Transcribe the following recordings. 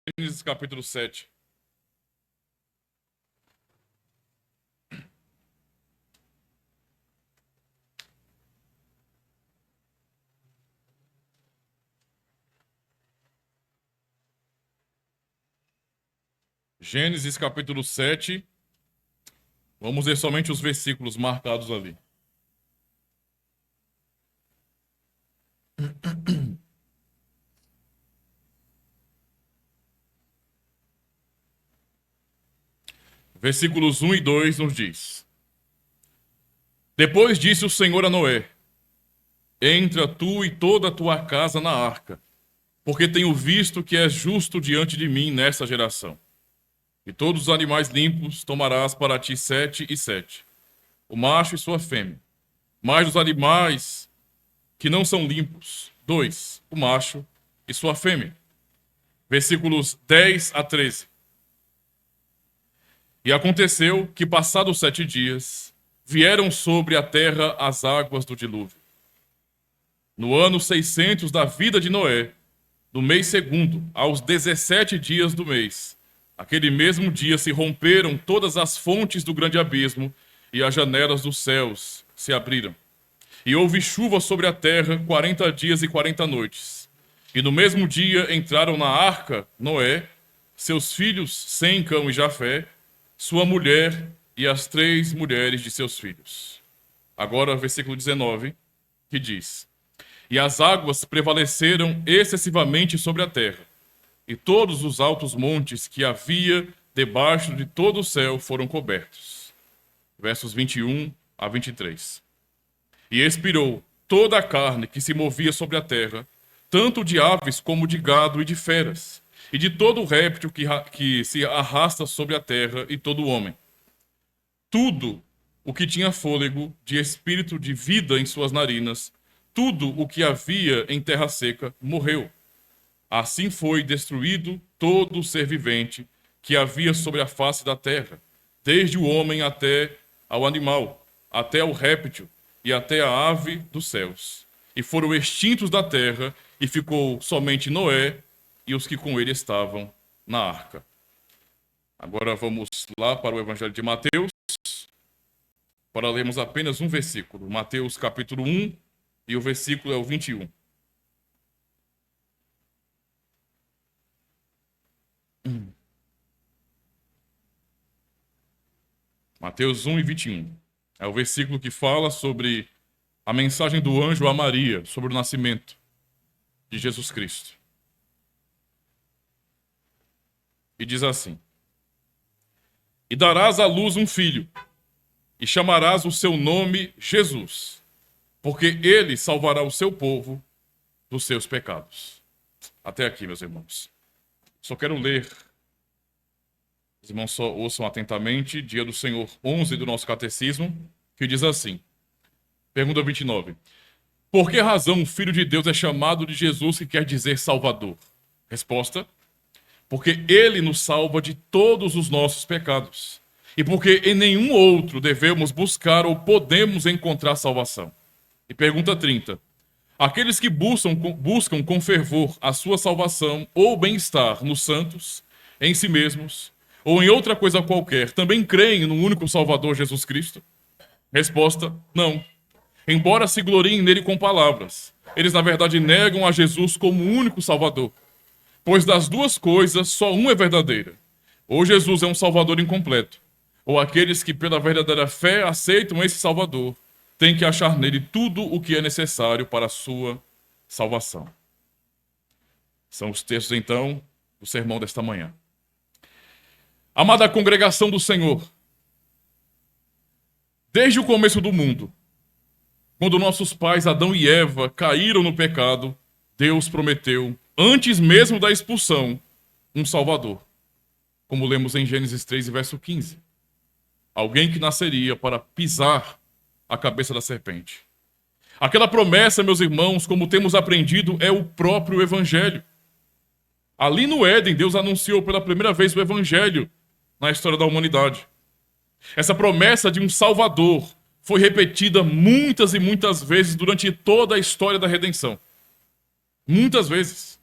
Gênesis capítulo 7. Gênesis capítulo 7. Vamos ler somente os versículos marcados ali. Versículos 1 e 2 nos diz: Depois disse o Senhor a Noé: Entra tu e toda a tua casa na arca, porque tenho visto que és justo diante de mim nesta geração. E todos os animais limpos tomarás para ti 7 e 7, o macho e sua fêmea. Mas os animais que não são limpos, 2, o macho e sua fêmea. Versículos 10 a 13. E aconteceu que, passados 7 dias, vieram sobre a terra as águas do dilúvio. No ano 600 da vida de Noé, no mês segundo, aos 17 dias do mês, aquele mesmo dia se romperam todas as fontes do grande abismo e as janelas dos céus se abriram. E houve chuva sobre a terra 40 dias e 40 noites. E no mesmo dia entraram na arca Noé, seus filhos Sem, Cão e Jafé, sua mulher e as 3 mulheres de seus filhos. Agora, versículo 19, que diz: E as águas prevaleceram excessivamente sobre a terra, e todos os altos montes que havia debaixo de todo o céu foram cobertos. Versos 21 a 23. E expirou toda a carne que se movia sobre a terra, tanto de aves como de gado e de feras, e de todo o réptil que se arrasta sobre a terra, e todo o homem. Tudo o que tinha fôlego de espírito de vida em suas narinas, tudo o que havia em terra seca, morreu. Assim foi destruído todo o ser vivente que havia sobre a face da terra, desde o homem até ao animal, até ao réptil e até a ave dos céus. E foram extintos da terra, e ficou somente Noé e os que com ele estavam na arca. Agora vamos lá para o Evangelho de Mateus, para lermos apenas um versículo. Mateus capítulo 1, e o versículo é o 21. Mateus 1 e 21. É o versículo que fala sobre a mensagem do anjo a Maria, sobre o nascimento de Jesus Cristo. E diz assim: E darás à luz um filho, e chamarás o seu nome Jesus, porque ele salvará o seu povo dos seus pecados. Até aqui, meus irmãos. Só quero ler. Os irmãos só ouçam atentamente, Dia do Senhor 11 do nosso catecismo, que diz assim, pergunta 29. Por que razão o Filho de Deus é chamado de Jesus, que quer dizer Salvador? Resposta: porque ele nos salva de todos os nossos pecados, e porque em nenhum outro devemos buscar ou podemos encontrar salvação. E pergunta 30. Aqueles que buscam com fervor a sua salvação ou bem-estar nos santos, em si mesmos, ou em outra coisa qualquer, também creem no único Salvador Jesus Cristo? Resposta: não. Embora se gloriem nele com palavras, eles na verdade negam a Jesus como o único Salvador. Pois das duas coisas, só uma é verdadeira. Ou Jesus é um Salvador incompleto, ou aqueles que pela verdadeira fé aceitam esse Salvador têm que achar nele tudo o que é necessário para a sua salvação. São os textos, então, do sermão desta manhã. Amada congregação do Senhor, desde o começo do mundo, quando nossos pais Adão e Eva caíram no pecado, Deus prometeu, antes mesmo da expulsão, um Salvador. Como lemos em Gênesis 3, verso 15. Alguém que nasceria para pisar a cabeça da serpente. Aquela promessa, meus irmãos, como temos aprendido, é o próprio Evangelho. Ali no Éden, Deus anunciou pela primeira vez o Evangelho na história da humanidade. Essa promessa de um Salvador foi repetida muitas e muitas vezes durante toda a história da redenção. Muitas vezes.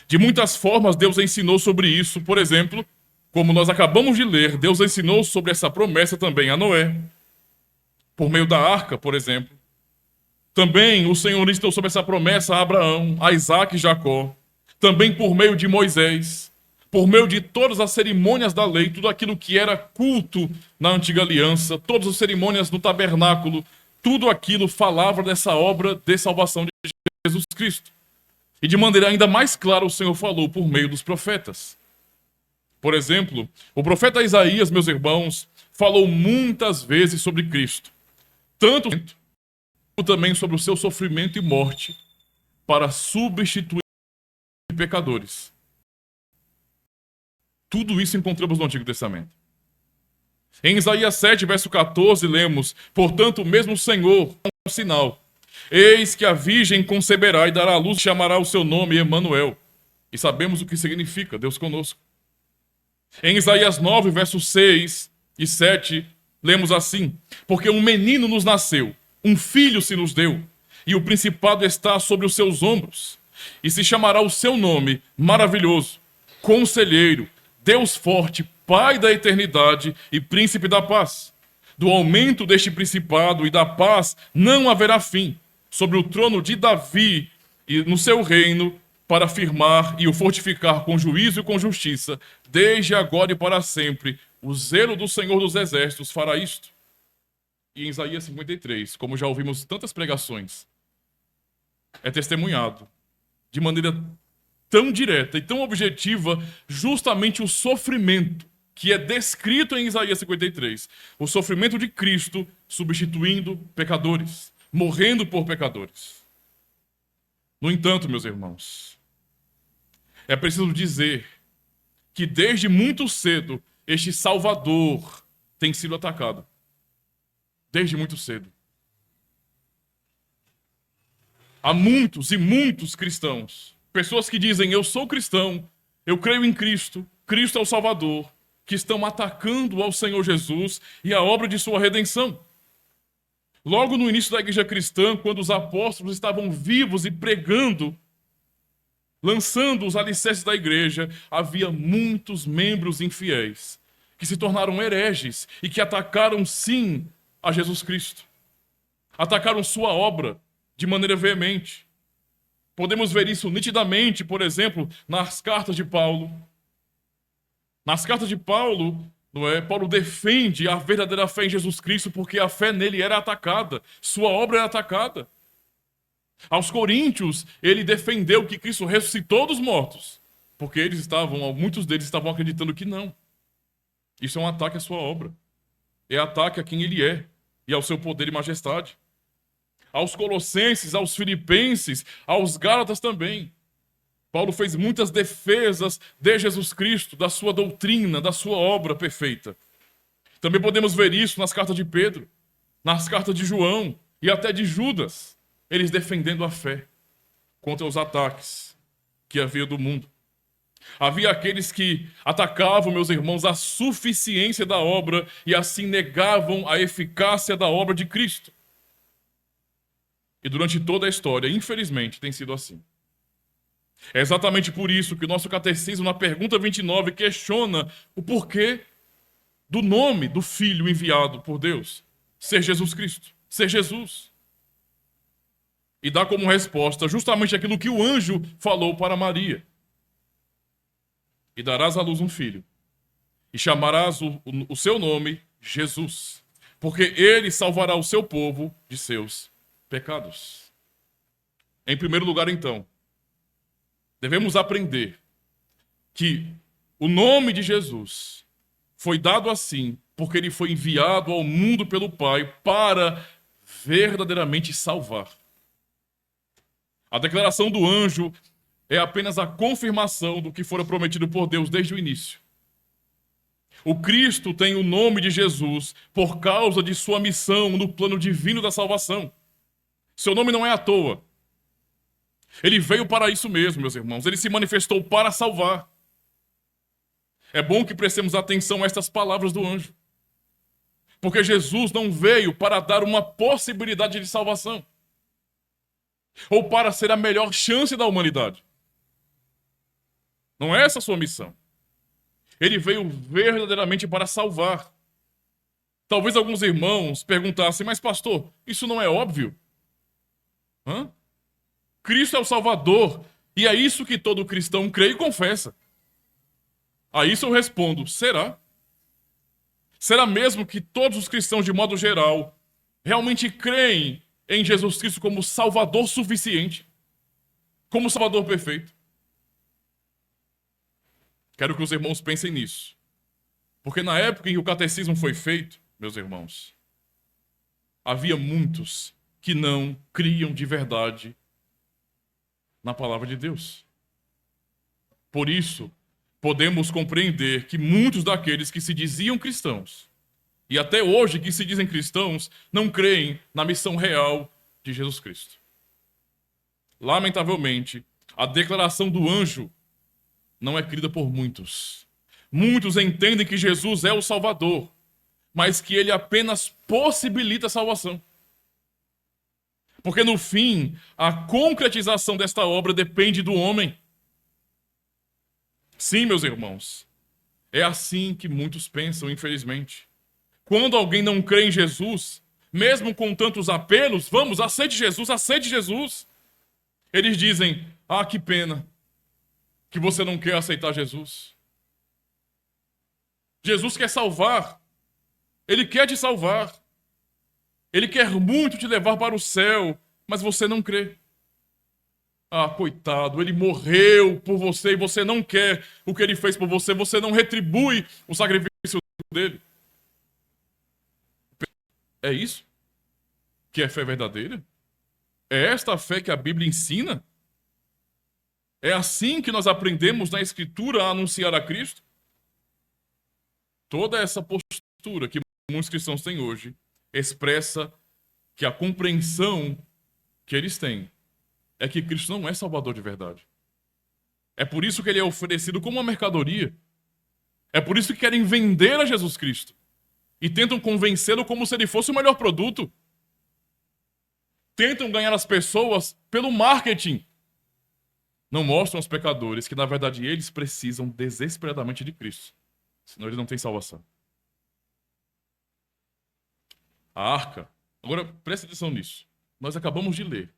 De muitas formas, Deus ensinou sobre isso. Por exemplo, como nós acabamos de ler, Deus ensinou sobre essa promessa também a Noé, por meio da arca, por exemplo. Também o Senhor ensinou sobre essa promessa a Abraão, a Isaac e Jacó. Também por meio de Moisés, por meio de todas as cerimônias da lei, tudo aquilo que era culto na antiga aliança, todas as cerimônias no tabernáculo, tudo aquilo falava dessa obra de salvação de Jesus Cristo. E de maneira ainda mais clara o Senhor falou por meio dos profetas. Por exemplo, o profeta Isaías, meus irmãos, falou muitas vezes sobre Cristo. Tanto também sobre o seu sofrimento e morte para substituir pecadores. Tudo isso encontramos no Antigo Testamento. Em Isaías 7, verso 14, lemos: portanto, o mesmo Senhor é um sinal. Eis que a virgem conceberá e dará à luz, e chamará o seu nome Emanuel. E sabemos o que significa, Deus conosco. Em Isaías 9, versos 6 e 7, lemos assim: porque um menino nos nasceu, um filho se nos deu, e o principado está sobre os seus ombros. E se chamará o seu nome Maravilhoso, Conselheiro, Deus Forte, Pai da Eternidade e Príncipe da Paz. Do aumento deste principado e da paz não haverá fim, sobre o trono de Davi e no seu reino, para firmar e o fortificar com juízo e com justiça, desde agora e para sempre. O zelo do Senhor dos Exércitos fará isto. E em Isaías 53, como já ouvimos tantas pregações, é testemunhado de maneira tão direta e tão objetiva justamente o sofrimento que é descrito em Isaías 53. O sofrimento de Cristo substituindo pecadores, morrendo por pecadores. No entanto, meus irmãos, é preciso dizer que desde muito cedo este Salvador tem sido atacado. Desde muito cedo. Há muitos e muitos cristãos, pessoas que dizem: eu sou cristão, eu creio em Cristo, Cristo é o Salvador, que estão atacando ao Senhor Jesus e a obra de sua redenção. Logo no início da igreja cristã, quando os apóstolos estavam vivos e pregando, lançando os alicerces da igreja, havia muitos membros infiéis que se tornaram hereges e que atacaram, sim, a Jesus Cristo. Atacaram sua obra de maneira veemente. Podemos ver isso nitidamente, por exemplo, nas cartas de Paulo. Nas cartas de Paulo, Paulo defende a verdadeira fé em Jesus Cristo porque a fé nele era atacada, sua obra era atacada. Aos Coríntios, ele defendeu que Cristo ressuscitou dos mortos, porque muitos deles estavam acreditando que não. Isso é um ataque à sua obra. É ataque a quem ele é e ao seu poder e majestade. Aos Colossenses, aos Filipenses, aos Gálatas também. Paulo fez muitas defesas de Jesus Cristo, da sua doutrina, da sua obra perfeita. Também podemos ver isso nas cartas de Pedro, nas cartas de João e até de Judas, eles defendendo a fé contra os ataques que havia do mundo. Havia aqueles que atacavam, meus irmãos, a suficiência da obra e assim negavam a eficácia da obra de Cristo. E durante toda a história, infelizmente, tem sido assim. É exatamente por isso que o nosso catecismo, na pergunta 29, questiona o porquê do nome do Filho enviado por Deus ser Jesus Cristo, ser Jesus. E dá como resposta justamente aquilo que o anjo falou para Maria. E darás à luz um filho, e chamarás o seu nome Jesus, porque ele salvará o seu povo de seus pecados. Em primeiro lugar, então, devemos aprender que o nome de Jesus foi dado assim porque ele foi enviado ao mundo pelo Pai para verdadeiramente salvar. A declaração do anjo é apenas a confirmação do que fora prometido por Deus desde o início. O Cristo tem o nome de Jesus por causa de sua missão no plano divino da salvação. Seu nome não é à toa. Ele veio para isso mesmo, meus irmãos. Ele se manifestou para salvar. É bom que prestemos atenção a estas palavras do anjo. Porque Jesus não veio para dar uma possibilidade de salvação, ou para ser a melhor chance da humanidade. Não é essa a sua missão. Ele veio verdadeiramente para salvar. Talvez alguns irmãos perguntassem, mas pastor, isso não é óbvio? Hã? Cristo é o Salvador, e é isso que todo cristão crê e confessa. A isso eu respondo, será? Será mesmo que todos os cristãos, de modo geral, realmente creem em Jesus Cristo como Salvador suficiente? Como Salvador perfeito? Quero que os irmãos pensem nisso. Porque na época em que o catecismo foi feito, meus irmãos, havia muitos que não criam de verdade na palavra de Deus. Por isso, podemos compreender que muitos daqueles que se diziam cristãos, e até hoje que se dizem cristãos, não creem na missão real de Jesus Cristo. Lamentavelmente, a declaração do anjo não é crida por muitos. Muitos entendem que Jesus é o Salvador, mas que ele apenas possibilita a salvação. Porque no fim, a concretização desta obra depende do homem. Sim, meus irmãos, é assim que muitos pensam, infelizmente. Quando alguém não crê em Jesus, mesmo com tantos apelos, vamos, aceite Jesus, aceite Jesus. Eles dizem, ah, que pena que você não quer aceitar Jesus. Jesus quer salvar. Ele quer te salvar. Ele quer muito te levar para o céu, mas você não crê. Ah, coitado, ele morreu por você e você não quer o que ele fez por você, você não retribui o sacrifício dele. É isso que é fé verdadeira? É esta a fé que a Bíblia ensina? É assim que nós aprendemos na Escritura a anunciar a Cristo? Toda essa postura que muitos cristãos têm hoje expressa que a compreensão que eles têm é que Cristo não é Salvador de verdade. É por isso que ele é oferecido como uma mercadoria. É por isso que querem vender a Jesus Cristo e tentam convencê-lo como se ele fosse o melhor produto. Tentam ganhar as pessoas pelo marketing. Não mostram aos pecadores que, na verdade, eles precisam desesperadamente de Cristo. Senão eles não têm salvação. A arca. Agora, preste atenção nisso. Nós acabamos de ler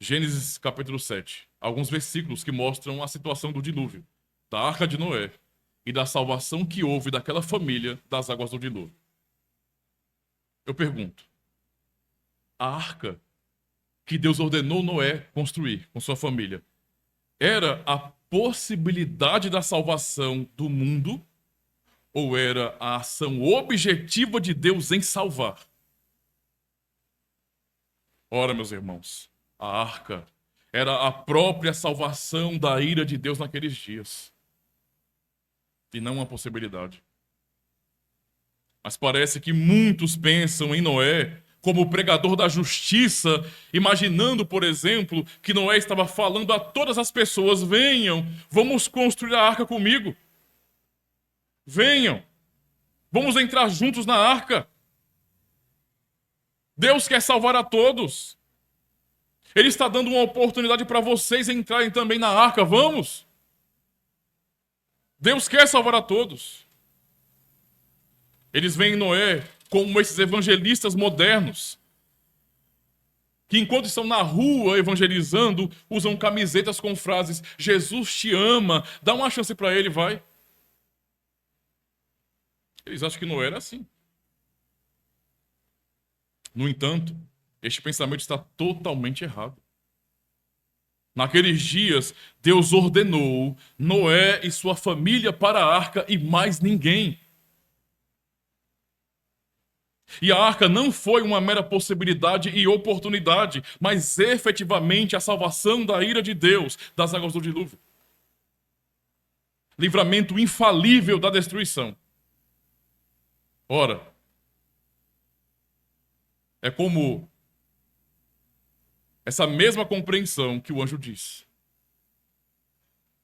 Gênesis capítulo 7. Alguns versículos que mostram a situação do dilúvio, da arca de Noé e da salvação que houve daquela família das águas do dilúvio. Eu pergunto, a arca que Deus ordenou Noé construir com sua família era a possibilidade da salvação do mundo ou era a ação objetiva de Deus em salvar? Ora, meus irmãos, a arca era a própria salvação da ira de Deus naqueles dias. E não uma possibilidade. Mas parece que muitos pensam em Noé como o pregador da justiça, imaginando, por exemplo, que Noé estava falando a todas as pessoas: venham, vamos construir a arca comigo. Venham, vamos entrar juntos na arca. Deus quer salvar a todos. Ele está dando uma oportunidade para vocês entrarem também na arca. Vamos! Deus quer salvar a todos. Eles veem Noé como esses evangelistas modernos, que enquanto estão na rua evangelizando, usam camisetas com frases: Jesus te ama, dá uma chance para ele, vai. Eles acham que Noé era assim. No entanto, este pensamento está totalmente errado. Naqueles dias, Deus ordenou Noé e sua família para a arca e mais ninguém. E a arca não foi uma mera possibilidade e oportunidade, mas efetivamente a salvação da ira de Deus das águas do dilúvio. Livramento infalível da destruição. Ora, é como essa mesma compreensão que o anjo disse.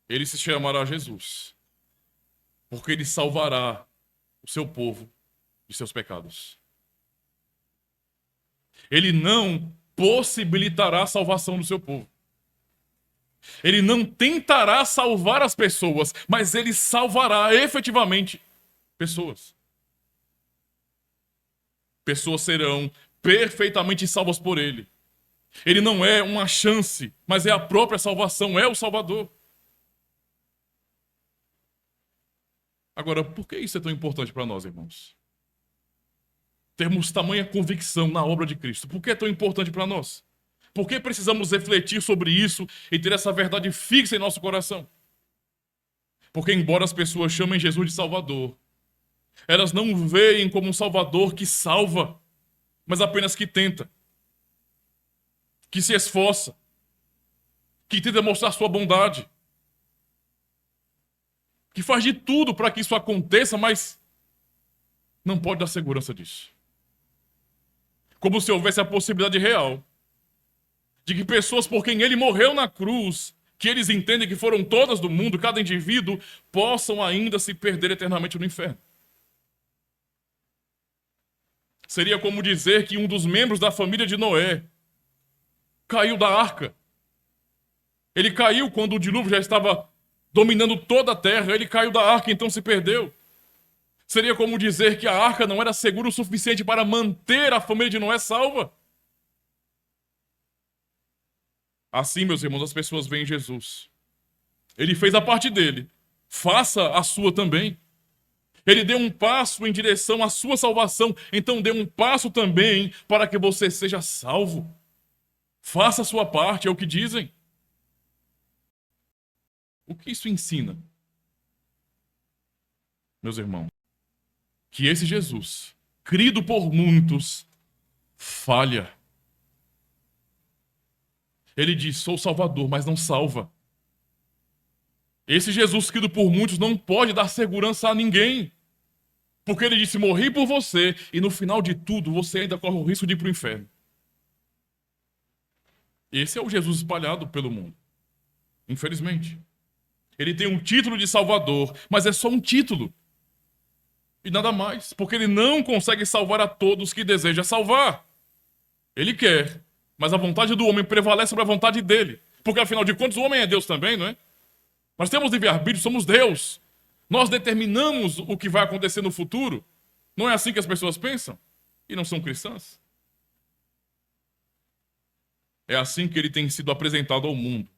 Ele se chamará Jesus, porque ele salvará o seu povo de seus pecados. Ele não possibilitará a salvação do seu povo. Ele não tentará salvar as pessoas, mas ele salvará efetivamente pessoas. Pessoas serão perfeitamente salvas por ele. Ele não é uma chance, mas é a própria salvação, é o Salvador. Agora, por que isso é tão importante para nós, irmãos? Termos tamanha convicção na obra de Cristo. Por que é tão importante para nós? Por que precisamos refletir sobre isso e ter essa verdade fixa em nosso coração? Porque, embora as pessoas chamem Jesus de Salvador, elas não o veem como um Salvador que salva, mas apenas que tenta, que se esforça, que tenta mostrar sua bondade, que faz de tudo para que isso aconteça, mas não pode dar segurança disso. Como se houvesse a possibilidade real de que pessoas por quem ele morreu na cruz, que eles entendem que foram todas do mundo, cada indivíduo, possam ainda se perder eternamente no inferno. Seria como dizer que um dos membros da família de Noé caiu da arca. Ele caiu quando o dilúvio já estava dominando toda a terra. Ele caiu da arca, então se perdeu. Seria como dizer que a arca não era segura o suficiente para manter a família de Noé salva. Assim, meus irmãos, as pessoas veem Jesus. Ele fez a parte dele. Faça a sua também. Ele deu um passo em direção à sua salvação. Então dê um passo também para que você seja salvo. Faça a sua parte, é o que dizem. O que isso ensina? Meus irmãos, que esse Jesus, crido por muitos, falha. Ele diz, sou Salvador, mas não salva. Esse Jesus, crido por muitos, não pode dar segurança a ninguém. Porque ele disse, morri por você, e no final de tudo, você ainda corre o risco de ir para o inferno. Esse é o Jesus espalhado pelo mundo. Infelizmente. Ele tem um título de Salvador, mas é só um título. E nada mais. Porque ele não consegue salvar a todos que deseja salvar. Ele quer, mas a vontade do homem prevalece sobre a vontade dele. Porque afinal de contas, o homem é Deus também, não é? Nós temos livre-arbítrio, somos Deus. Nós determinamos o que vai acontecer no futuro. Não é assim que as pessoas pensam? E não são cristãs? É assim que ele tem sido apresentado ao mundo.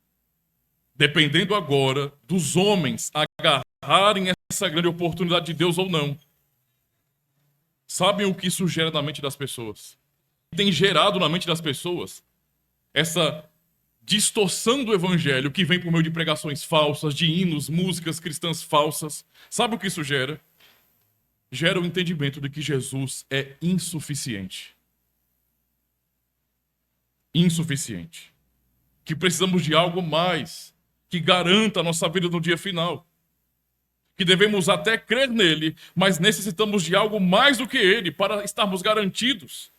Dependendo agora dos homens agarrarem essa grande oportunidade de Deus ou não. Sabem o que isso gera na mente das pessoas? Tem gerado na mente das pessoas essa distorção do evangelho que vem por meio de pregações falsas, de hinos, músicas cristãs falsas. Sabe o que isso gera? Gera o entendimento de que Jesus é insuficiente. Insuficiente. Que precisamos de algo mais que garanta a nossa vida no dia final. Que devemos até crer nele, mas necessitamos de algo mais do que ele para estarmos garantidos.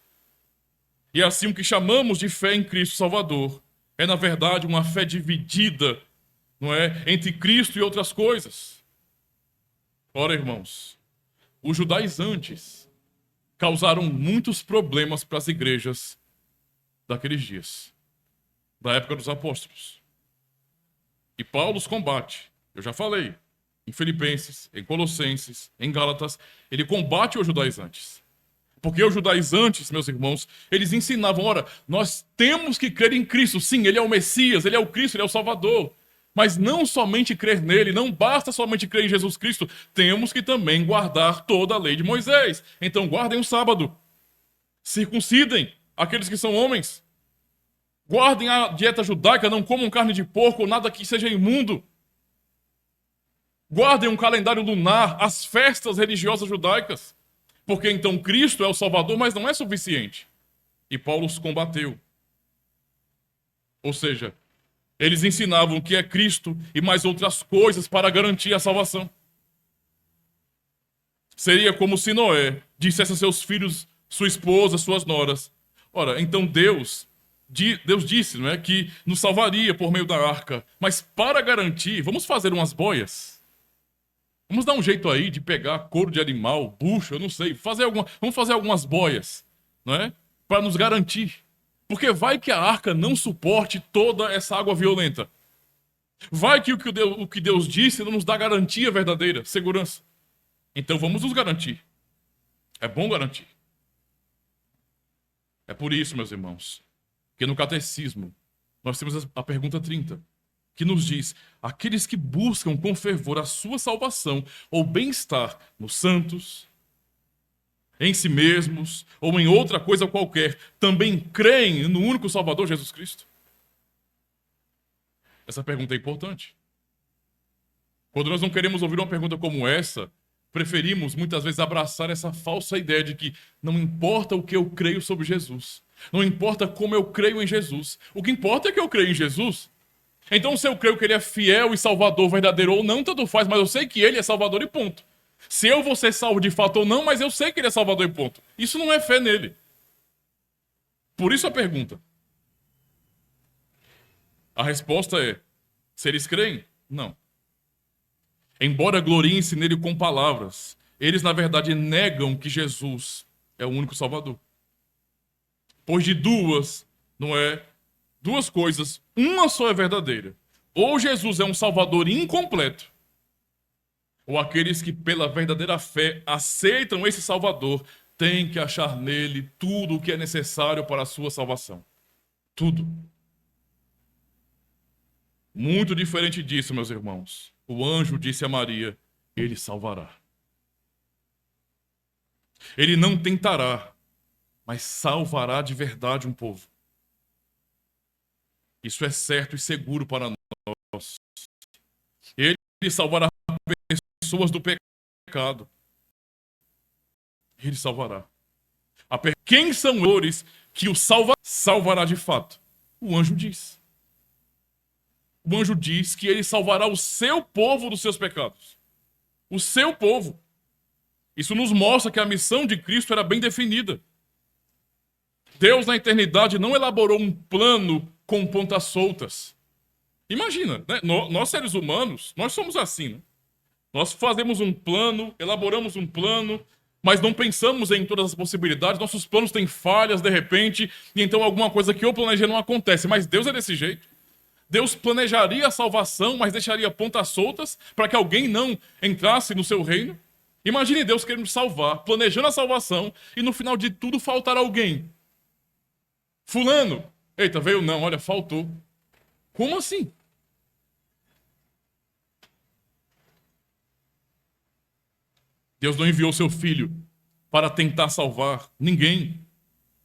E assim o que chamamos de fé em Cristo Salvador é, na verdade, uma fé dividida, não é, entre Cristo e outras coisas. Ora, irmãos, os judaizantes causaram muitos problemas para as igrejas daqueles dias, da época dos apóstolos. E Paulo os combate. Eu já falei, em Filipenses, em Colossenses, em Gálatas, ele combate os judaizantes. Porque os judaizantes, meus irmãos, eles ensinavam, ora, nós temos que crer em Cristo. Sim, ele é o Messias, ele é o Cristo, ele é o Salvador. Mas não somente crer nele, não basta somente crer em Jesus Cristo, temos que também guardar toda a lei de Moisés. Então guardem o sábado, circuncidem aqueles que são homens, guardem a dieta judaica, não comam carne de porco ou nada que seja imundo. Guardem um calendário lunar, as festas religiosas judaicas. Porque então Cristo é o Salvador, mas não é suficiente. E Paulo os combateu. Ou seja, eles ensinavam que é Cristo e mais outras coisas para garantir a salvação. Seria como se Noé dissesse a seus filhos, sua esposa, suas noras. Ora, então Deus disse, não é, que nos salvaria por meio da arca. Mas para garantir, vamos fazer umas boias. Vamos dar um jeito aí de pegar couro de animal, bucho, eu não sei. Vamos fazer algumas boias, não é? Para nos garantir. Porque vai que a arca não suporte toda essa água violenta. Vai que o que Deus disse não nos dá garantia verdadeira, segurança. Então vamos nos garantir. É bom garantir. É por isso, meus irmãos, que no catecismo nós temos a pergunta 30, que nos diz: aqueles que buscam com fervor a sua salvação ou bem-estar nos santos, em si mesmos ou em outra coisa qualquer, também creem no único Salvador, Jesus Cristo? Essa pergunta é importante. Quando nós não queremos ouvir uma pergunta como essa, preferimos muitas vezes abraçar essa falsa ideia de que não importa o que eu creio sobre Jesus, não importa como eu creio em Jesus, o que importa é que eu creio em Jesus. Então, se eu creio que ele é fiel e salvador verdadeiro ou não, tanto faz, mas eu sei que ele é salvador e ponto. Se eu vou ser salvo de fato ou não, mas eu sei que ele é salvador e ponto. Isso não é fé nele. Por isso a pergunta. A resposta é: se eles creem? Não. Embora gloriem-se nele com palavras, eles na verdade negam que Jesus é o único Salvador. Pois de duas coisas, uma só é verdadeira. Ou Jesus é um Salvador incompleto, ou aqueles que pela verdadeira fé aceitam esse Salvador têm que achar nele tudo o que é necessário para a sua salvação. Tudo. Muito diferente disso, meus irmãos. O anjo disse a Maria: ele salvará. Ele não tentará, mas salvará de verdade um povo. Isso é certo e seguro para nós. Ele salvará pessoas do pecado. Ele salvará. Quem são os que o salvará de fato? O anjo diz. O anjo diz que ele salvará o seu povo dos seus pecados. O seu povo. Isso nos mostra que a missão de Cristo era bem definida. Deus, na eternidade, não elaborou um plano com pontas soltas. Imagina, né? Nós seres humanos, nós somos assim, né? Nós fazemos um plano, elaboramos um plano, mas não pensamos em todas as possibilidades. Nossos planos têm falhas, de repente, e então alguma coisa que eu planejei não acontece. Mas Deus é desse jeito. Deus planejaria a salvação, mas deixaria pontas soltas para que alguém não entrasse no seu reino. Imagine Deus querendo salvar, planejando a salvação, e no final de tudo faltar alguém. Fulano, eita, veio não, olha, faltou. Como assim? Deus não enviou seu filho para tentar salvar ninguém,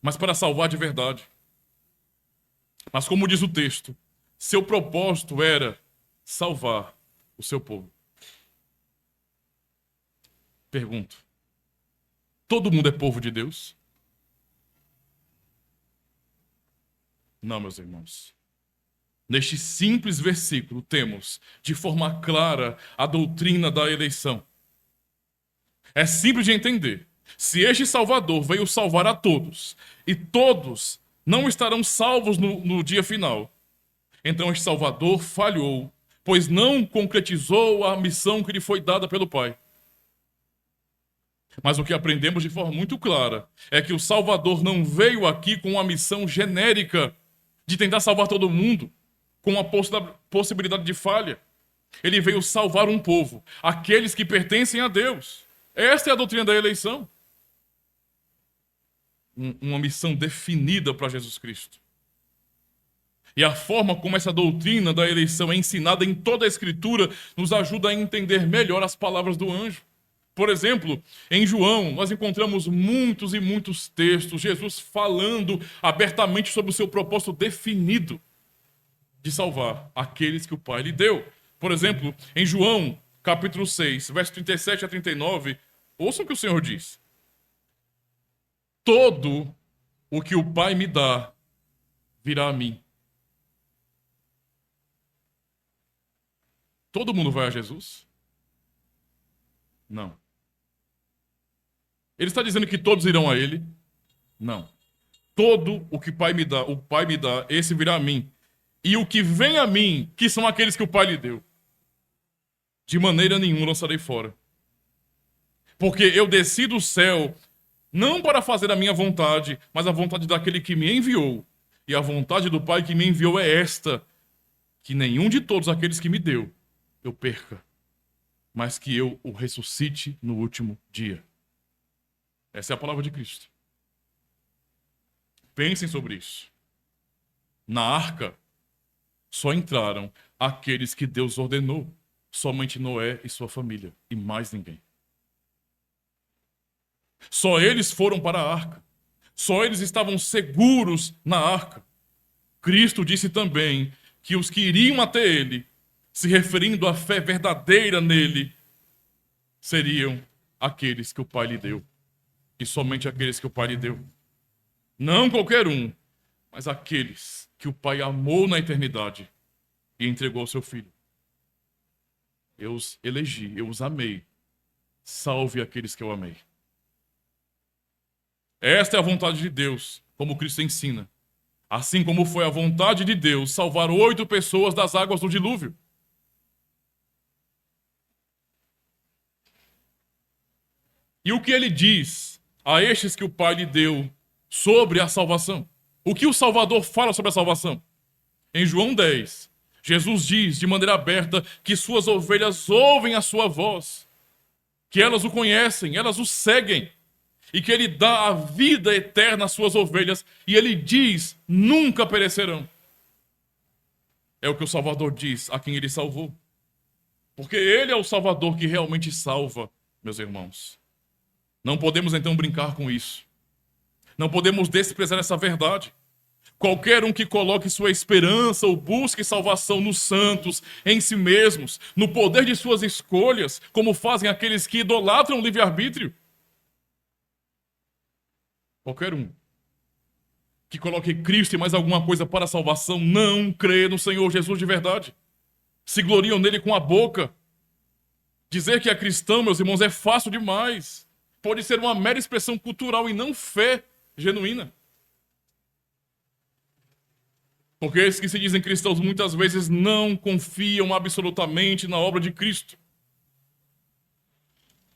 mas para salvar de verdade. Mas como diz o texto, seu propósito era salvar o seu povo. Pergunto: todo mundo é povo de Deus? Não, meus irmãos. Neste simples versículo temos, de forma clara, a doutrina da eleição. É simples de entender. Se este Salvador veio salvar a todos, e todos não estarão salvos no dia final, então este Salvador falhou, pois não concretizou a missão que lhe foi dada pelo Pai. Mas o que aprendemos de forma muito clara é que o Salvador não veio aqui com uma missão genérica de tentar salvar todo mundo, com uma possibilidade de falha. Ele veio salvar um povo, aqueles que pertencem a Deus. Esta é a doutrina da eleição. Uma missão definida para Jesus Cristo. E a forma como essa doutrina da eleição é ensinada em toda a Escritura nos ajuda a entender melhor as palavras do anjo. Por exemplo, em João, nós encontramos muitos e muitos textos, Jesus falando abertamente sobre o seu propósito definido de salvar aqueles que o Pai lhe deu. Por exemplo, em João, capítulo 6, verso 37 a 39, ouçam o que o Senhor diz. Todo o que o Pai me dá virá a mim. Todo mundo vai a Jesus? Não. Ele está dizendo que todos irão a Ele? Não. Todo o que o Pai me dá, esse virá a mim. E o que vem a mim, que são aqueles que o Pai lhe deu, de maneira nenhuma lançarei fora. Porque eu desci do céu, não para fazer a minha vontade, mas a vontade daquele que me enviou. E a vontade do Pai que me enviou é esta, que nenhum de todos aqueles que me deu eu perca, mas que eu o ressuscite no último dia. Essa é a palavra de Cristo. Pensem sobre isso. Na arca só entraram aqueles que Deus ordenou, somente Noé e sua família, e mais ninguém. Só eles foram para a arca. Só eles estavam seguros na arca. Cristo disse também que os que iriam até ele, se referindo à fé verdadeira nele, seriam aqueles que o Pai lhe deu. E somente aqueles que o Pai lhe deu. Não qualquer um, mas aqueles que o Pai amou na eternidade e entregou ao seu Filho. Eu os elegi, eu os amei. Salve aqueles que eu amei. Esta é a vontade de Deus, como Cristo ensina. Assim como foi a vontade de Deus salvar 8 pessoas das águas do dilúvio. E o que ele diz a estes que o Pai lhe deu sobre a salvação? O que o Salvador fala sobre a salvação? Em João 10, Jesus diz de maneira aberta que suas ovelhas ouvem a sua voz, que elas o conhecem, elas o seguem, e que ele dá a vida eterna às suas ovelhas, e ele diz, nunca perecerão. É o que o Salvador diz a quem ele salvou. Porque ele é o Salvador que realmente salva, meus irmãos. Não podemos então brincar com isso. Não podemos desprezar essa verdade. Qualquer um que coloque sua esperança ou busque salvação nos santos, em si mesmos, no poder de suas escolhas, como fazem aqueles que idolatram o livre-arbítrio. Qualquer um que coloque Cristo e mais alguma coisa para a salvação não crê no Senhor Jesus de verdade. Se gloriam nele com a boca. Dizer que é cristão, meus irmãos, é fácil demais. Pode ser uma mera expressão cultural e não fé genuína. Porque esses que se dizem cristãos muitas vezes não confiam absolutamente na obra de Cristo.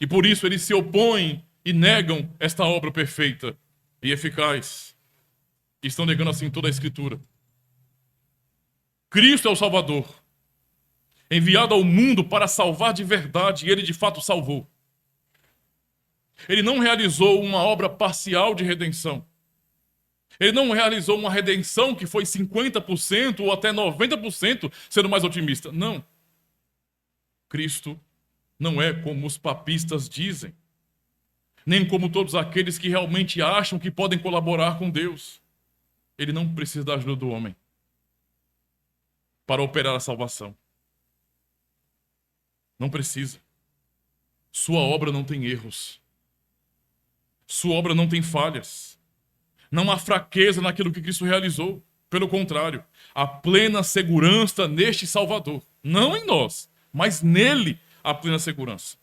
E por isso eles se opõem e negam esta obra perfeita e eficaz. E estão negando assim toda a Escritura. Cristo é o Salvador, enviado ao mundo para salvar de verdade, e ele de fato salvou. Ele não realizou uma obra parcial de redenção. Ele não realizou uma redenção que foi 50% ou até 90%, sendo mais otimista. Não. Cristo não é como os papistas dizem, nem como todos aqueles que realmente acham que podem colaborar com Deus. Ele não precisa da ajuda do homem para operar a salvação. Não precisa. Sua obra não tem erros. Sua obra não tem falhas. Não há fraqueza naquilo que Cristo realizou. Pelo contrário, há plena segurança neste Salvador. Não em nós, mas nele há plena segurança.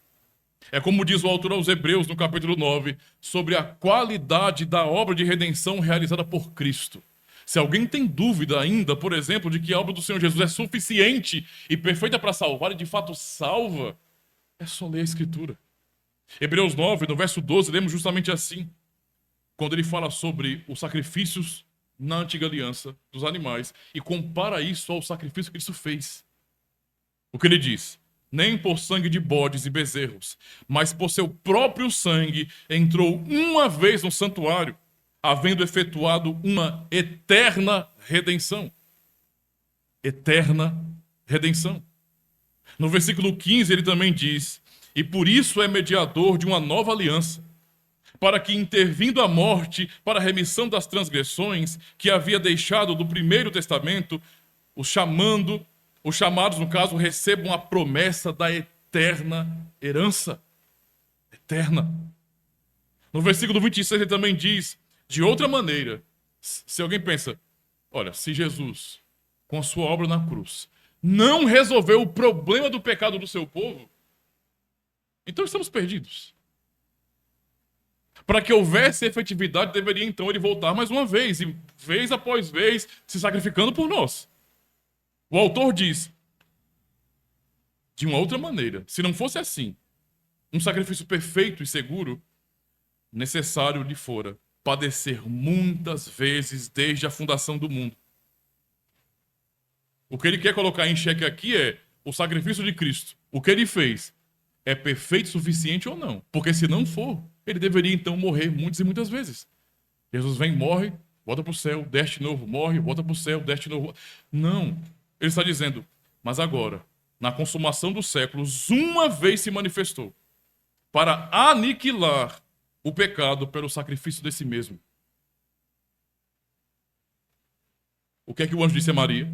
É como diz o autor aos Hebreus, no capítulo 9, sobre a qualidade da obra de redenção realizada por Cristo. Se alguém tem dúvida ainda, por exemplo, de que a obra do Senhor Jesus é suficiente e perfeita para salvar e de fato salva, é só ler a Escritura. Hebreus 9, no verso 12, lemos justamente assim, quando ele fala sobre os sacrifícios na antiga aliança dos animais e compara isso ao sacrifício que Cristo fez. O que ele diz? Nem por sangue de bodes e bezerros, mas por seu próprio sangue entrou uma vez no santuário, havendo efetuado uma eterna redenção. Eterna redenção. No versículo 15 ele também diz, e por isso é mediador de uma nova aliança, para que, intervindo a morte para a remissão das transgressões que havia deixado do primeiro testamento, os chamados, no caso, recebam a promessa da eterna herança. Eterna. No versículo 26 ele também diz, de outra maneira, se alguém pensa, olha, se Jesus, com a sua obra na cruz, não resolveu o problema do pecado do seu povo, então estamos perdidos. Para que houvesse efetividade, deveria então ele voltar mais uma vez, e vez após vez, se sacrificando por nós. O autor diz, de uma outra maneira, se não fosse assim, um sacrifício perfeito e seguro, necessário lhe fora padecer muitas vezes desde a fundação do mundo. O que ele quer colocar em xeque aqui é o sacrifício de Cristo. O que ele fez é perfeito o suficiente ou não? Porque se não for, ele deveria então morrer muitas e muitas vezes. Jesus vem, morre, volta para o céu, desce de novo, morre, volta para o céu, desce de novo. Não. Ele está dizendo, mas agora, na consumação dos séculos, uma vez se manifestou para aniquilar o pecado pelo sacrifício de si mesmo. O que é que o anjo disse a Maria?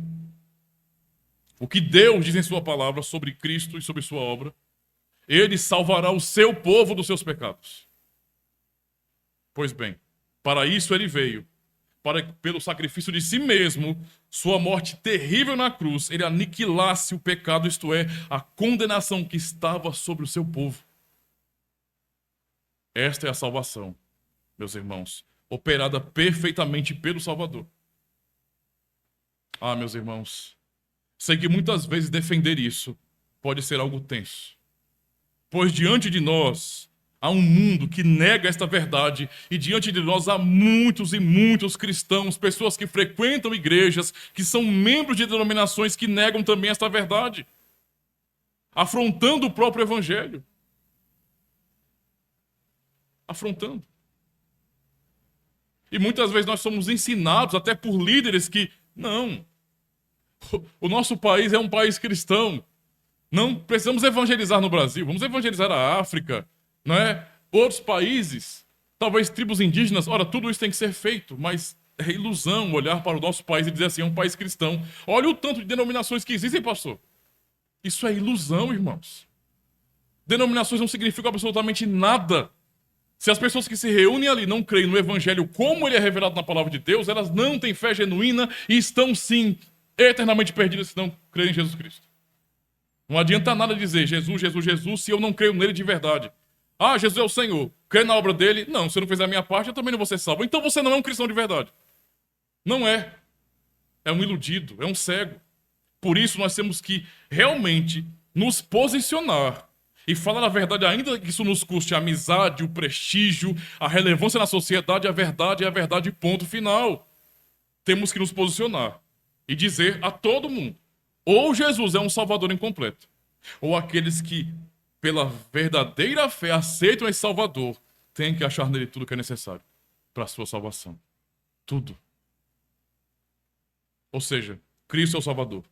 O que Deus diz em sua palavra sobre Cristo e sobre sua obra? Ele salvará o seu povo dos seus pecados. Pois bem, para isso ele veio, para que pelo sacrifício de si mesmo, sua morte terrível na cruz, ele aniquilasse o pecado, isto é, a condenação que estava sobre o seu povo. Esta é a salvação, meus irmãos, operada perfeitamente pelo Salvador. Ah, meus irmãos, sei que muitas vezes defender isso pode ser algo tenso, pois diante de nós há um mundo que nega esta verdade e diante de nós há muitos e muitos cristãos, pessoas que frequentam igrejas, que são membros de denominações que negam também esta verdade, afrontando o próprio evangelho. Afrontando. E muitas vezes nós somos ensinados até por líderes que, não, o nosso país é um país cristão, não precisamos evangelizar no Brasil, vamos evangelizar a África, não é? Outros países, talvez tribos indígenas, ora, tudo isso tem que ser feito, mas é ilusão olhar para o nosso país e dizer assim, é um país cristão. Olha o tanto de denominações que existem, pastor. Isso é ilusão, irmãos. Denominações não significam absolutamente nada. Se as pessoas que se reúnem ali não creem no evangelho como ele é revelado na palavra de Deus, elas não têm fé genuína e estão, sim, eternamente perdidas se não crerem em Jesus Cristo. Não adianta nada dizer Jesus, Jesus, Jesus, se eu não creio nele de verdade. Ah, Jesus é o Senhor. Crê na obra dele? Não, se eu não fizer a minha parte, eu também não vou ser salvo. Então você não é um cristão de verdade. Não é. É um iludido, é um cego. Por isso nós temos que realmente nos posicionar e falar a verdade, ainda que isso nos custe a amizade, o prestígio, a relevância na sociedade, a verdade é a verdade, ponto final. Temos que nos posicionar e dizer a todo mundo, ou Jesus é um salvador incompleto, ou aqueles que, pela verdadeira fé, aceitam esse salvador, têm que achar nele tudo que é necessário para a sua salvação. Tudo. Ou seja, Cristo é o salvador.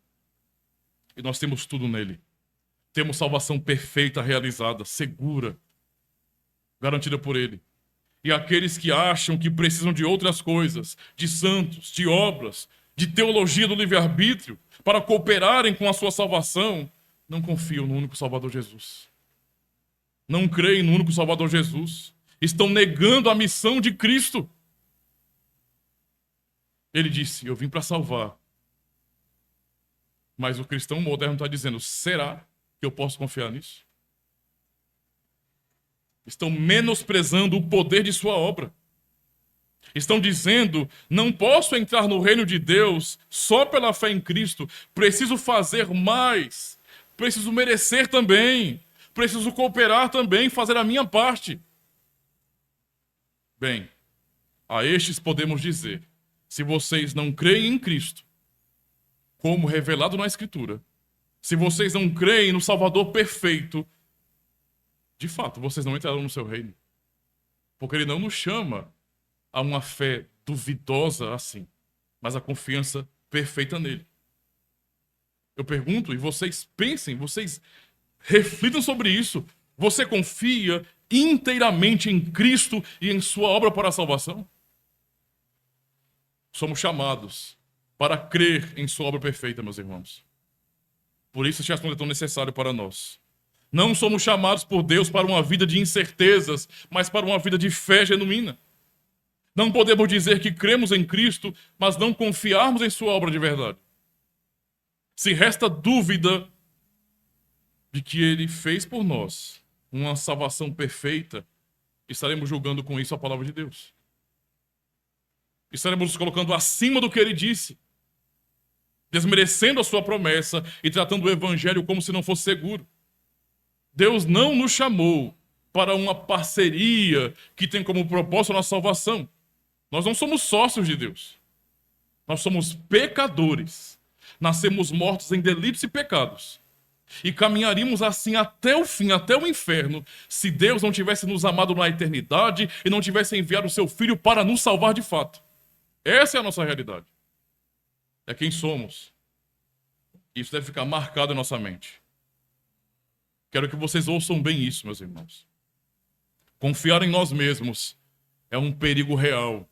E nós temos tudo nele. Temos salvação perfeita, realizada, segura, garantida por ele. E aqueles que acham que precisam de outras coisas, de santos, de obras, de teologia do livre-arbítrio, para cooperarem com a sua salvação, não confiam no único Salvador Jesus. Não creem no único Salvador Jesus. Estão negando a missão de Cristo. Ele disse, eu vim para salvar. Mas o cristão moderno está dizendo, será que eu posso confiar nisso? Estão menosprezando o poder de sua obra. Estão dizendo, não posso entrar no reino de Deus só pela fé em Cristo. Preciso fazer mais. Preciso merecer também. Preciso cooperar também, fazer a minha parte. Bem, a estes podemos dizer, se vocês não creem em Cristo, como revelado na Escritura, se vocês não creem no Salvador perfeito, de fato, vocês não entrarão no seu reino. Porque ele não nos chama a uma fé duvidosa assim, mas a confiança perfeita nele. Eu pergunto, e vocês pensem, vocês reflitam sobre isso. Você confia inteiramente em Cristo e em sua obra para a salvação? Somos chamados para crer em sua obra perfeita, meus irmãos. Por isso este assunto é tão necessário para nós. Não somos chamados por Deus para uma vida de incertezas, mas para uma vida de fé genuína. Não podemos dizer que cremos em Cristo, mas não confiarmos em sua obra de verdade. Se resta dúvida de que ele fez por nós uma salvação perfeita, estaremos julgando com isso a palavra de Deus. Estaremos nos colocando acima do que ele disse, desmerecendo a sua promessa e tratando o evangelho como se não fosse seguro. Deus não nos chamou para uma parceria que tem como propósito a nossa salvação. Nós não somos sócios de Deus. Nós somos pecadores. nascemos mortos em delitos e pecados. E caminharíamos assim até o fim, até o inferno, se Deus não tivesse nos amado na eternidade e não tivesse enviado o seu Filho para nos salvar de fato. Essa é a nossa realidade. É quem somos. Isso deve ficar marcado em nossa mente. Quero que vocês ouçam bem isso, meus irmãos. Confiar em nós mesmos é um perigo real.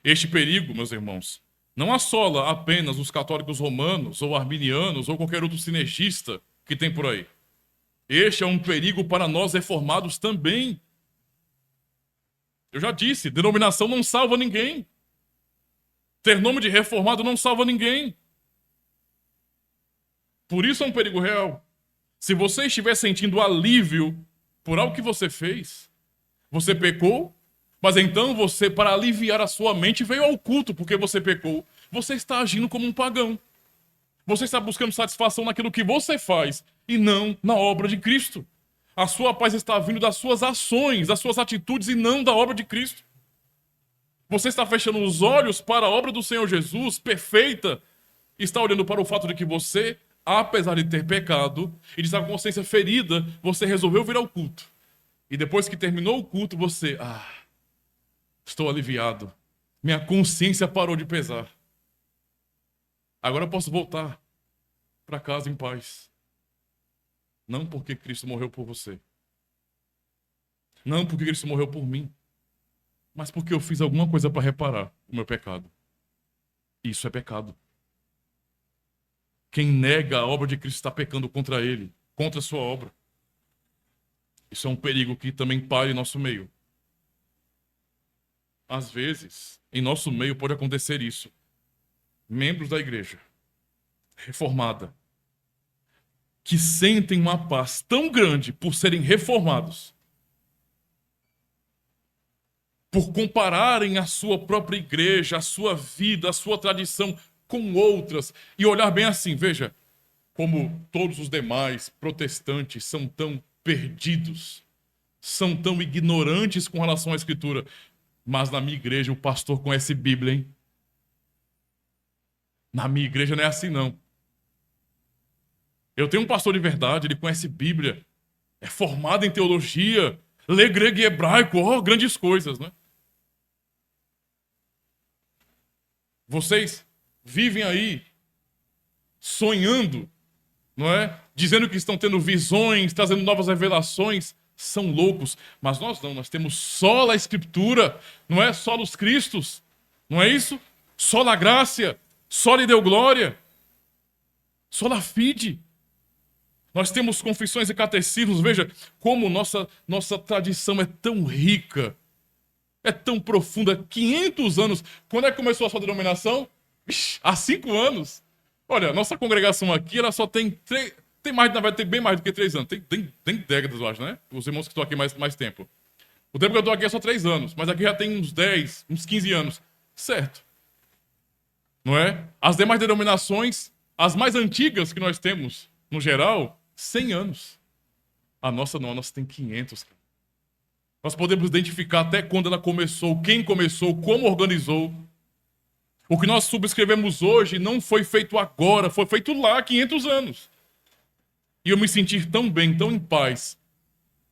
Este perigo, meus irmãos, não assola apenas os católicos romanos ou arminianos ou qualquer outro sinergista que tem por aí. Este é um perigo para nós reformados também. Eu já disse, denominação não salva ninguém. Ter nome de reformado não salva ninguém. Por isso é um perigo real. Se você estiver sentindo alívio por algo que você fez, você pecou, mas então você, para aliviar a sua mente, veio ao culto porque você pecou. Você está agindo como um pagão. Você está buscando satisfação naquilo que você faz e não na obra de Cristo. A sua paz está vindo das suas ações, das suas atitudes e não da obra de Cristo. Você está fechando os olhos para a obra do Senhor Jesus, perfeita, e está olhando para o fato de que você, apesar de ter pecado e de estar com a consciência ferida, você resolveu vir ao culto. E depois que terminou o culto, você... estou aliviado. Minha consciência parou de pesar. Agora eu posso voltar para casa em paz. Não porque Cristo morreu por você. Não porque Cristo morreu por mim. Mas porque eu fiz alguma coisa para reparar o meu pecado. Isso é pecado. Quem nega a obra de Cristo está pecando contra ele, contra a sua obra. Isso é um perigo que também paira em nosso meio. Às vezes, em nosso meio pode acontecer isso. Membros da igreja reformada que sentem uma paz tão grande por serem reformados, por compararem a sua própria igreja, a sua vida, a sua tradição com outras e olhar bem assim, veja, como todos os demais protestantes são tão perdidos, são tão ignorantes com relação à Escritura. Mas na minha igreja o pastor conhece Bíblia, hein? Na minha igreja não é assim, não. Eu tenho um pastor de verdade, ele conhece Bíblia, é formado em teologia, lê grego e hebraico, grandes coisas, né? Vocês vivem aí sonhando, não é? Dizendo que estão tendo visões, trazendo novas revelações. São loucos, mas nós não, nós temos só a Escritura, não é? Só os Cristos, não é isso? Só a graça, só lhe deu glória, só a fide. Nós temos confissões e catecismos, veja como nossa tradição é tão rica, é tão profunda. 500 anos, quando é que começou a sua denominação? Há 5 anos. Olha, nossa congregação aqui, ela só tem 3... Tem mais, na verdade, tem bem mais do que 3 anos. Tem décadas, eu acho, né? Os irmãos que estão aqui mais tempo. O tempo que eu estou aqui é só 3 anos, mas aqui já tem uns 10, uns 15 anos. Certo. Não é? As demais denominações, as mais antigas que nós temos, no geral, 100 anos. A nossa não, a nossa tem 500. Nós podemos identificar até quando ela começou, quem começou, como organizou. O que nós subscrevemos hoje não foi feito agora, foi feito lá há 500 anos. E eu me sentir tão bem, tão em paz,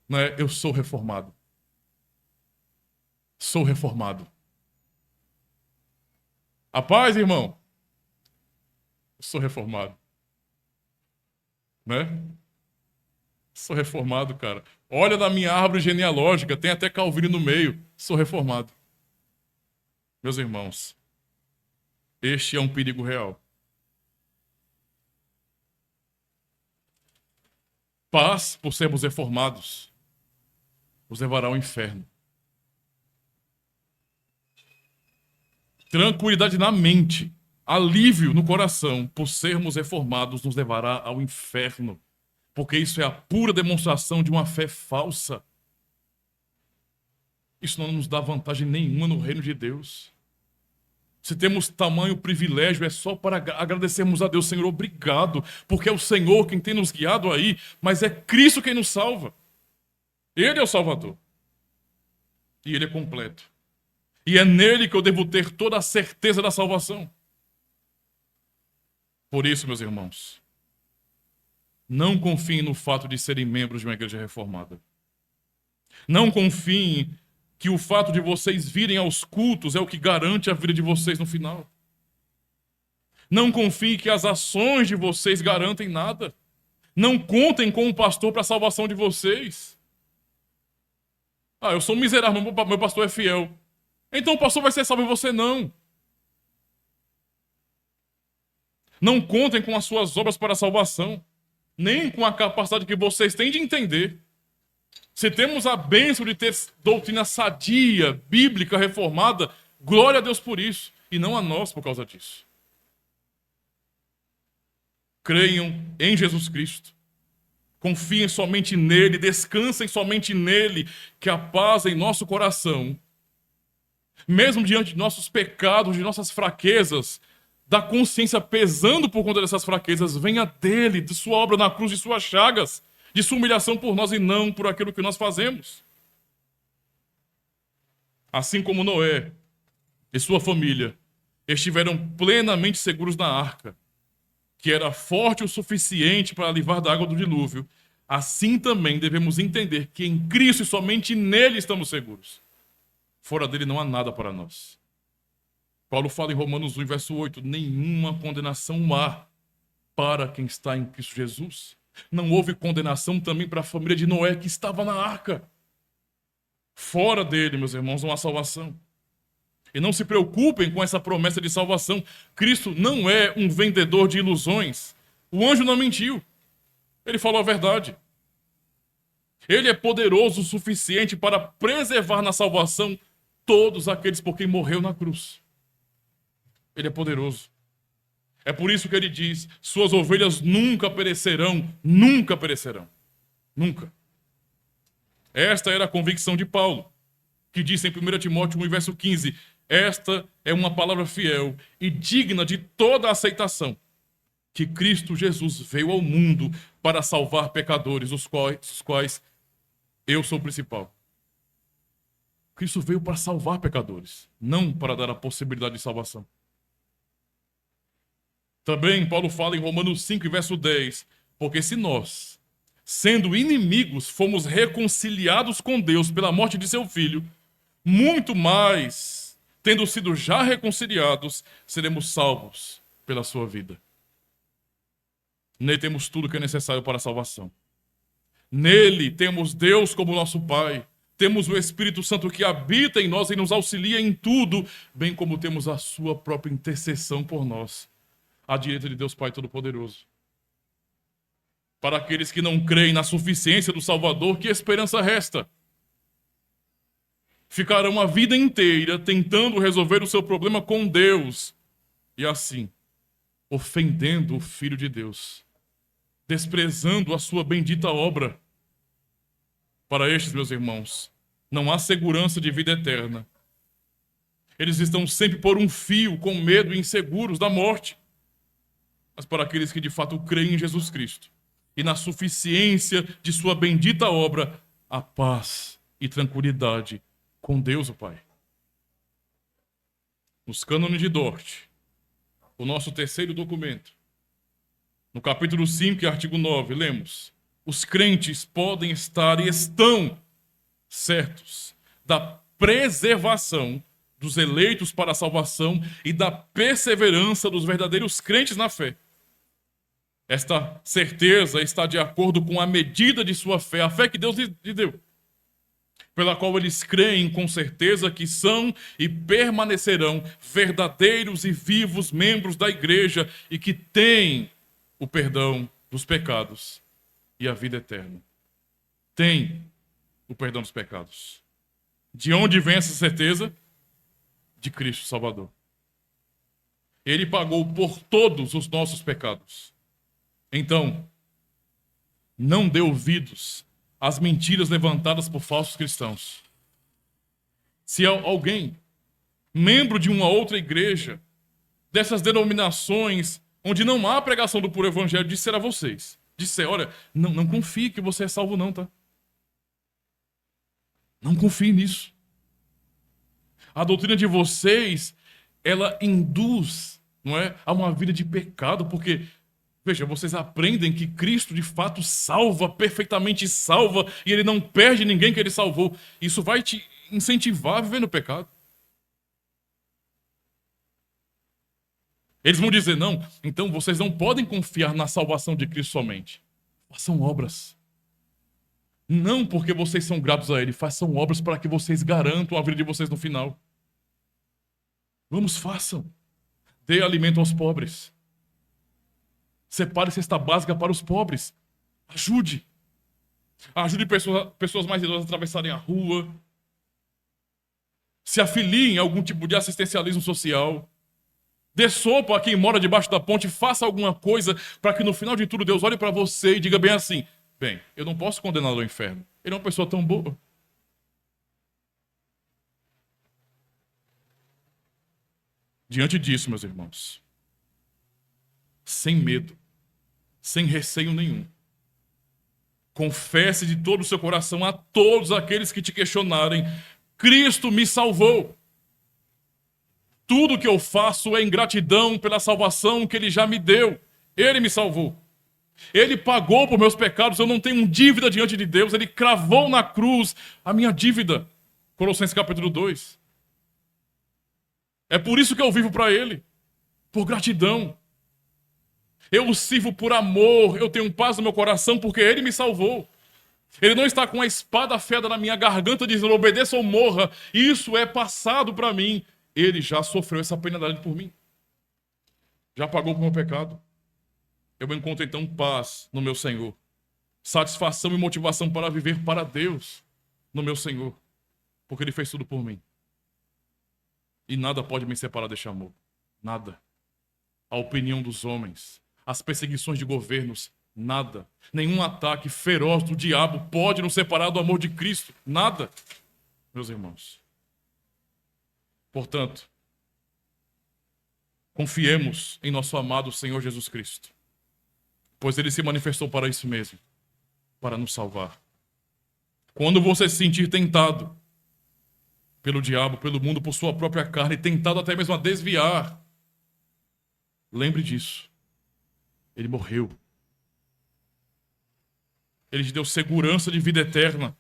né? Eu sou reformado. Sou reformado. A paz, irmão? Eu sou reformado. Né? Sou reformado, cara. Olha na minha árvore genealógica, tem até Calvino no meio. Sou reformado. Meus irmãos, este é um perigo real. Paz, por sermos reformados, nos levará ao inferno. Tranquilidade na mente, alívio no coração, por sermos reformados, nos levará ao inferno. Porque isso é a pura demonstração de uma fé falsa. Isso não nos dá vantagem nenhuma no reino de Deus. Se temos tamanho privilégio, é só para agradecermos a Deus. Senhor, obrigado, porque é o Senhor quem tem nos guiado aí, mas é Cristo quem nos salva. Ele é o Salvador. E Ele é completo. E é nele que eu devo ter toda a certeza da salvação. Por isso, meus irmãos, não confiem no fato de serem membros de uma igreja reformada. Não confiem que o fato de vocês virem aos cultos é o que garante a vida de vocês no final. Não confiem que as ações de vocês garantem nada. Não contem com o pastor para a salvação de vocês. Ah, eu sou miserável, meu pastor é fiel. Então o pastor vai ser salvo e você não. Não contem com as suas obras para a salvação, nem com a capacidade que vocês têm de entender. Se temos a bênção de ter doutrina sadia, bíblica, reformada, glória a Deus por isso, e não a nós por causa disso. Creiam em Jesus Cristo. Confiem somente nele, descansem somente nele, que a paz em nosso coração, mesmo diante de nossos pecados, de nossas fraquezas, da consciência pesando por conta dessas fraquezas, venha dele, de sua obra na cruz, de suas chagas, de sua humilhação por nós e não por aquilo que nós fazemos. Assim como Noé e sua família estiveram plenamente seguros na arca, que era forte o suficiente para livrar da água do dilúvio, assim também devemos entender que em Cristo e somente nele estamos seguros. Fora dele não há nada para nós. Paulo fala em Romanos 1, verso 8, nenhuma condenação há para quem está em Cristo Jesus. Não houve condenação também para a família de Noé que estava na arca. Fora dele, meus irmãos, não há salvação. E não se preocupem com essa promessa de salvação. Cristo não é um vendedor de ilusões. O anjo não mentiu. Ele falou a verdade. Ele é poderoso o suficiente para preservar na salvação todos aqueles por quem morreu na cruz. Ele é poderoso. É por isso que ele diz, suas ovelhas nunca perecerão, nunca perecerão. Nunca. Esta era a convicção de Paulo, que disse em 1 Timóteo 1, verso 15, esta é uma palavra fiel e digna de toda aceitação, que Cristo Jesus veio ao mundo para salvar pecadores, os quais eu sou o principal. Cristo veio para salvar pecadores, não para dar a possibilidade de salvação. Também Paulo fala em Romanos 5, verso 10, porque se nós, sendo inimigos, fomos reconciliados com Deus pela morte de seu Filho, muito mais, tendo sido já reconciliados, seremos salvos pela sua vida. Nele temos tudo que é necessário para a salvação. Nele temos Deus como nosso Pai. Temos o Espírito Santo que habita em nós e nos auxilia em tudo, bem como temos a sua própria intercessão por nós, à direita de Deus Pai Todo-Poderoso. Para aqueles que não creem na suficiência do Salvador, que esperança resta? Ficarão a vida inteira tentando resolver o seu problema com Deus e assim, ofendendo o Filho de Deus, desprezando a sua bendita obra. Para estes, meus irmãos, não há segurança de vida eterna. Eles estão sempre por um fio, com medo e inseguros da morte. Mas para aqueles que de fato creem em Jesus Cristo e na suficiência de sua bendita obra, a paz e tranquilidade com Deus, o Pai. Nos cânones de Dort, o nosso terceiro documento, no capítulo 5, artigo 9, lemos: os crentes podem estar e estão certos da preservação dos eleitos para a salvação e da perseverança dos verdadeiros crentes na fé. Esta certeza está de acordo com a medida de sua fé, a fé que Deus lhe deu, pela qual eles creem com certeza que são e permanecerão verdadeiros e vivos membros da igreja e que têm o perdão dos pecados e a vida eterna. Tem o perdão dos pecados. De onde vem essa certeza? De Cristo Salvador. Ele pagou por todos os nossos pecados. Então, não dê ouvidos às mentiras levantadas por falsos cristãos. Se alguém, membro de uma outra igreja, dessas denominações onde não há pregação do puro evangelho, disser a vocês, olha, não confie que você é salvo não, tá? Não confie nisso. A doutrina de vocês, ela induz não é? A uma vida de pecado, porque, veja, vocês aprendem que Cristo de fato salva, perfeitamente salva, e Ele não perde ninguém que Ele salvou. Isso vai te incentivar a viver no pecado. Eles vão dizer, não, então vocês não podem confiar na salvação de Cristo somente. Façam obras. Não porque vocês são gratos a Ele, façam obras para que vocês garantam a vida de vocês no final. Vamos, façam. Dê alimento aos pobres. Separe cesta básica para os pobres. Ajude. Ajude pessoas mais idosas a atravessarem a rua. Se afiliem em algum tipo de assistencialismo social. Dê sopa a quem mora debaixo da ponte. Faça alguma coisa para que no final de tudo Deus olhe para você e diga bem assim: bem, eu não posso condená-lo ao inferno. Ele é uma pessoa tão boa. Diante disso, meus irmãos, sem medo, sem receio nenhum, confesse de todo o seu coração a todos aqueles que te questionarem: Cristo me salvou. Tudo que eu faço é em gratidão pela salvação que Ele já me deu. Ele me salvou. Ele pagou por meus pecados, eu não tenho dívida diante de Deus. Ele cravou na cruz a minha dívida. Colossenses capítulo 2. É por isso que eu vivo para Ele. Por gratidão. Eu o sirvo por amor. Eu tenho paz no meu coração porque Ele me salvou. Ele não está com a espada afiada na minha garganta dizendo obedeça ou morra. Isso é passado para mim. Ele já sofreu essa penalidade por mim. Já pagou por meu pecado. Eu encontro então paz no meu Senhor. Satisfação e motivação para viver para Deus no meu Senhor. Porque Ele fez tudo por mim. E nada pode me separar deste amor. Nada. A opinião dos homens, as perseguições de governos, nada. Nenhum ataque feroz do diabo pode nos separar do amor de Cristo. Nada, meus irmãos. Portanto, confiemos em nosso amado Senhor Jesus Cristo, pois Ele se manifestou para isso mesmo, para nos salvar. Quando você se sentir tentado pelo diabo, pelo mundo, por sua própria carne, tentado até mesmo a desviar, lembre disso. Ele morreu. Ele te deu segurança de vida eterna.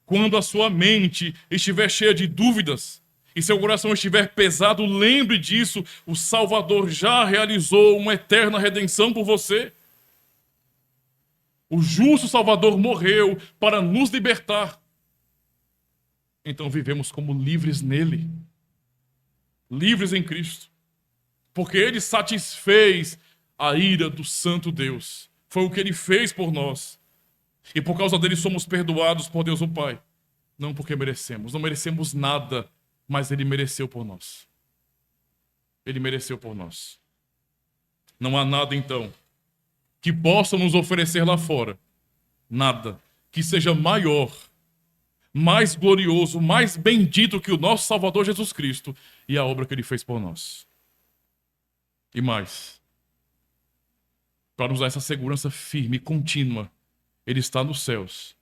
Quando a sua mente estiver cheia de dúvidas, e seu coração estiver pesado, lembre disso. O Salvador já realizou uma eterna redenção por você. O justo Salvador morreu para nos libertar. Então vivemos como livres nele. Livres em Cristo. Porque Ele satisfez a ira do Santo Deus. Foi o que Ele fez por nós. E por causa dele somos perdoados por Deus o Pai. Não porque merecemos. Não merecemos nada. Mas Ele mereceu por nós. Ele mereceu por nós. Não há nada, então, que possa nos oferecer lá fora. Nada que seja maior, mais glorioso, mais bendito que o nosso Salvador Jesus Cristo e a obra que Ele fez por nós. E mais, para nos dar essa segurança firme e contínua, Ele está nos céus.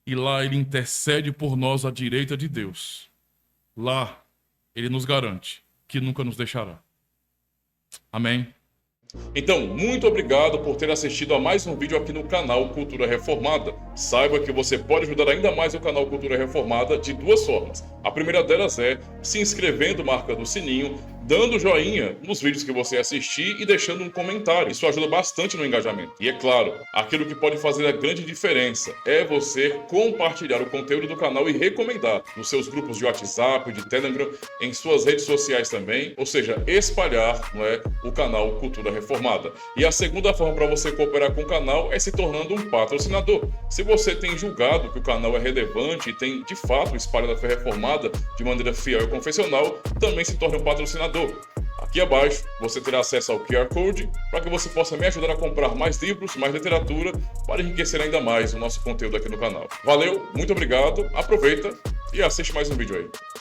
E lá Ele intercede por nós à direita de Deus. Lá, Ele nos garante que nunca nos deixará. Amém? Então, muito obrigado por ter assistido a mais um vídeo aqui no canal Cultura Reformada. Saiba que você pode ajudar ainda mais o canal Cultura Reformada de duas formas. A primeira delas é se inscrevendo, marcando o sininho, dando joinha nos vídeos que você assistir e deixando um comentário. Isso ajuda bastante no engajamento. E é claro, aquilo que pode fazer a grande diferença é você compartilhar o conteúdo do canal e recomendar nos seus grupos de WhatsApp, de Telegram, em suas redes sociais também. Ou seja, espalhar, não é, o canal Cultura Reformada. E a segunda forma para você cooperar com o canal é se tornando um patrocinador. Se você tem julgado que o canal é relevante e tem, de fato, espalhado a fé reformada de maneira fiel e confessional, também se torne um patrocinador. Aqui abaixo você terá acesso ao QR Code para que você possa me ajudar a comprar mais livros, mais literatura, para enriquecer ainda mais o nosso conteúdo aqui no canal. Valeu, muito obrigado, aproveita e assiste mais um vídeo aí.